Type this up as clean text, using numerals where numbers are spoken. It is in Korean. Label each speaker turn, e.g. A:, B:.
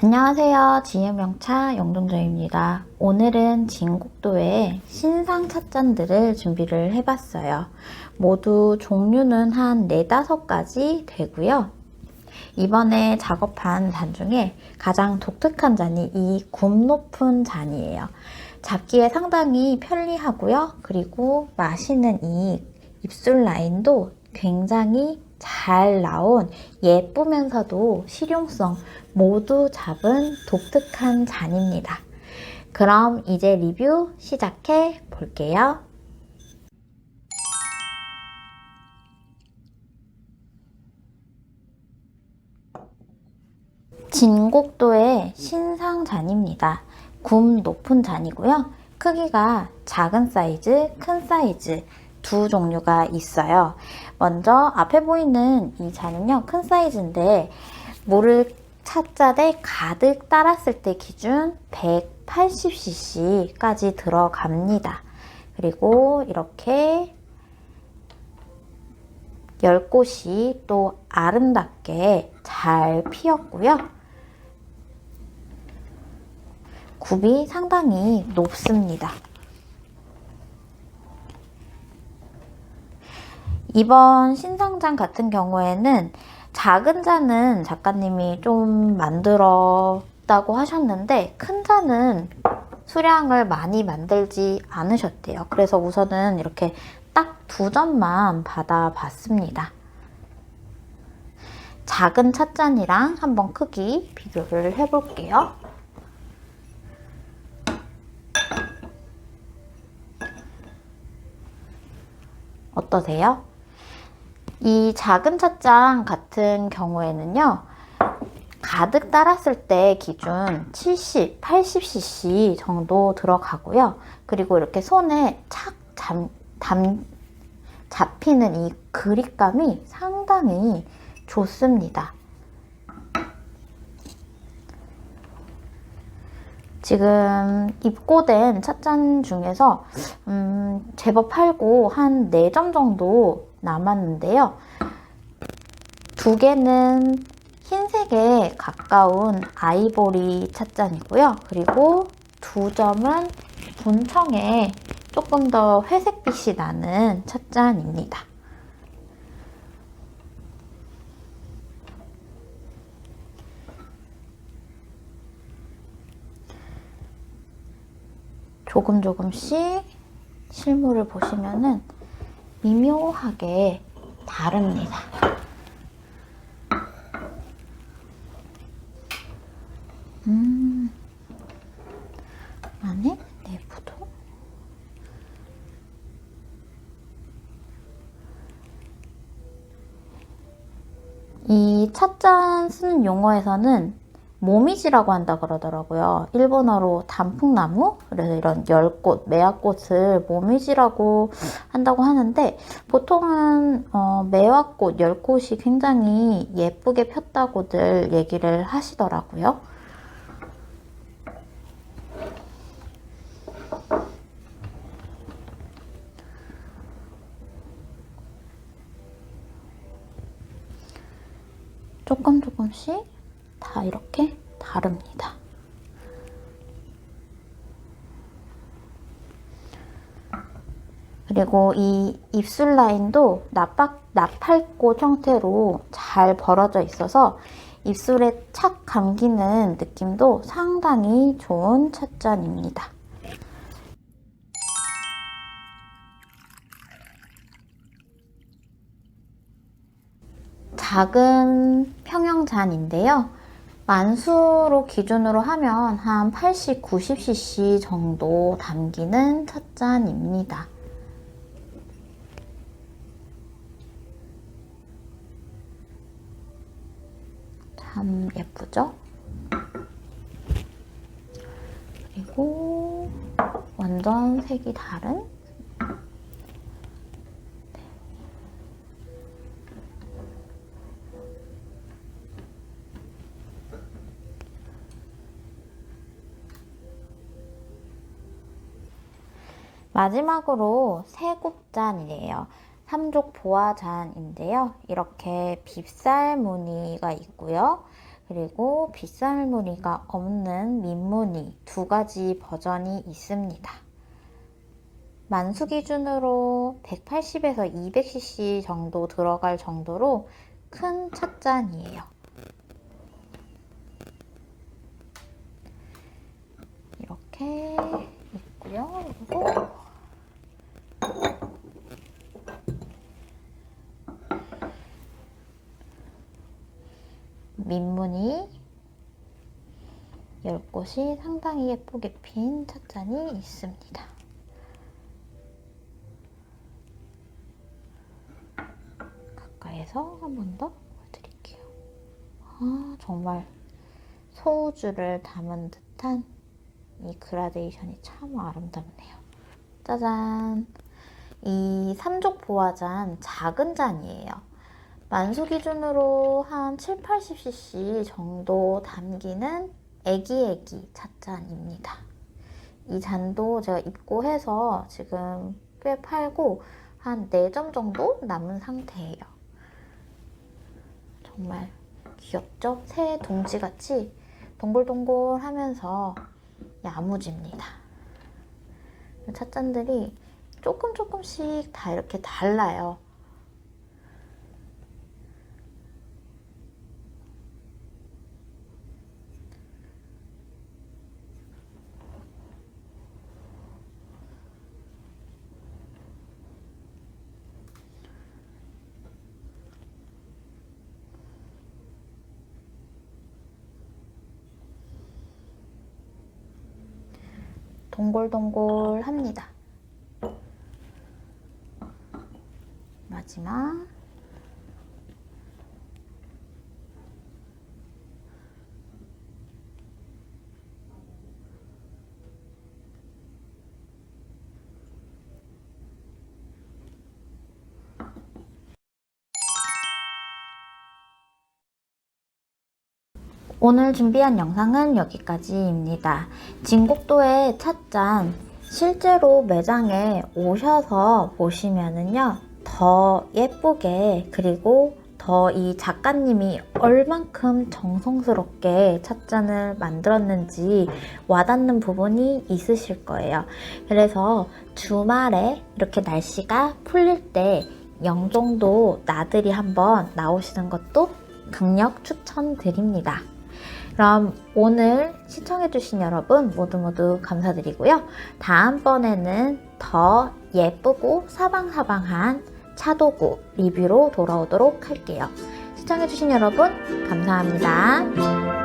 A: 안녕하세요. 지혜명차 영동정입니다. 오늘은 진곡도의 신상 찻잔들을 준비를 해봤어요. 모두 종류는 한 4~5가지 되고요. 이번에 작업한 잔 중에 가장 독특한 잔이 이 굽 높은 잔이에요. 잡기에 상당히 편리하고요. 그리고 마시는 이 입술 라인도 굉장히 잘 나온 예쁘면서도 실용성 모두 잡은 독특한 잔입니다. 그럼 이제 리뷰 시작해 볼게요. 진곡도의 신상 잔입니다. 굽 높은 잔이고요. 크기가 작은 사이즈, 큰 사이즈 두 종류가 있어요. 먼저 앞에 보이는 이 잔은요, 큰 사이즈인데 물을 찻잔에 가득 따랐을 때 기준 180cc까지 들어갑니다. 그리고 이렇게 10꽃이 또 아름답게 잘 피었고요. 굽이 상당히 높습니다. 이번 신상잔 같은 경우에는 작은 잔은 작가님이 좀 만들었다고 하셨는데 큰 잔은 수량을 많이 만들지 않으셨대요. 그래서 우선은 이렇게 딱 2점만 받아봤습니다. 작은 찻잔이랑 한번 크기 비교를 해볼게요. 어떠세요? 이 작은 찻잔 같은 경우에는요, 가득 따랐을 때 기준 70, 80cc 정도 들어가고요. 그리고 이렇게 손에 착 잡히는 이 그립감이 상당히 좋습니다. 지금 입고된 찻잔 중에서 제법 팔고 한 4점 정도 남았는데요. 2개는 흰색에 가까운 아이보리 찻잔이고요. 그리고 2점은 분청에 조금 더 회색빛이 나는 찻잔입니다. 조금씩 실물을 보시면은 미묘하게 다릅니다. 안에 내부도 이 찻잔 쓰는 용어에서는 모미지라고 한다 그러더라고요. 일본어로 단풍나무? 그래서 이런 열꽃, 매화꽃을 모미지라고 한다고 하는데 보통은 매화꽃, 열꽃이 굉장히 예쁘게 폈다고들 얘기를 하시더라고요. 조금씩 다 이렇게 다릅니다. 그리고 이 입술 라인도 나팔꽃 형태로 잘 벌어져 있어서 입술에 착 감기는 느낌도 상당히 좋은 찻잔입니다. 작은 평형잔인데요. 만수로 기준으로 하면 한 80, 90cc 정도 담기는 찻잔입니다. 참 예쁘죠? 그리고 완전 색이 다른 마지막으로 세곡잔이에요. 삼족 보화잔인데요. 이렇게 빗살 무늬가 있고요. 그리고 빗살무늬가 없는 민무늬 두 가지 버전이 있습니다. 만수 기준으로 180에서 200cc 정도 들어갈 정도로 큰 찻잔이에요. 이렇게 있고요. 그리고 민무늬 10곳이 상당히 예쁘게 핀 찻잔이 있습니다. 가까이서 한 번 더 보여드릴게요. 아, 정말 소우주를 담은 듯한 이 그라데이션이 참 아름답네요. 짜잔! 이 삼족 보화잔 작은 잔이에요. 만수 기준으로 한 7, 80cc 정도 담기는 애기 찻잔입니다. 이 잔도 제가 입고해서 지금 꽤 팔고 한 4점 정도 남은 상태예요. 정말 귀엽죠? 새 동지같이 동글동글 하면서 야무집니다. 찻잔들이 조금씩 다 이렇게 달라요. 동글동글합니다. 마지막 오늘 준비한 영상은 여기까지입니다. 진곡도의 찻잔 실제로 매장에 오셔서 보시면은요 더 예쁘게, 그리고 더 이 작가님이 얼만큼 정성스럽게 찻잔을 만들었는지 와닿는 부분이 있으실 거예요. 그래서 주말에 이렇게 날씨가 풀릴 때 영종도 나들이 한번 나오시는 것도 강력 추천드립니다. 그럼 오늘 시청해주신 여러분 모두 감사드리고요. 다음번에는 더 예쁘고 사방사방한 차도구 리뷰로 돌아오도록 할게요. 시청해주신 여러분 감사합니다.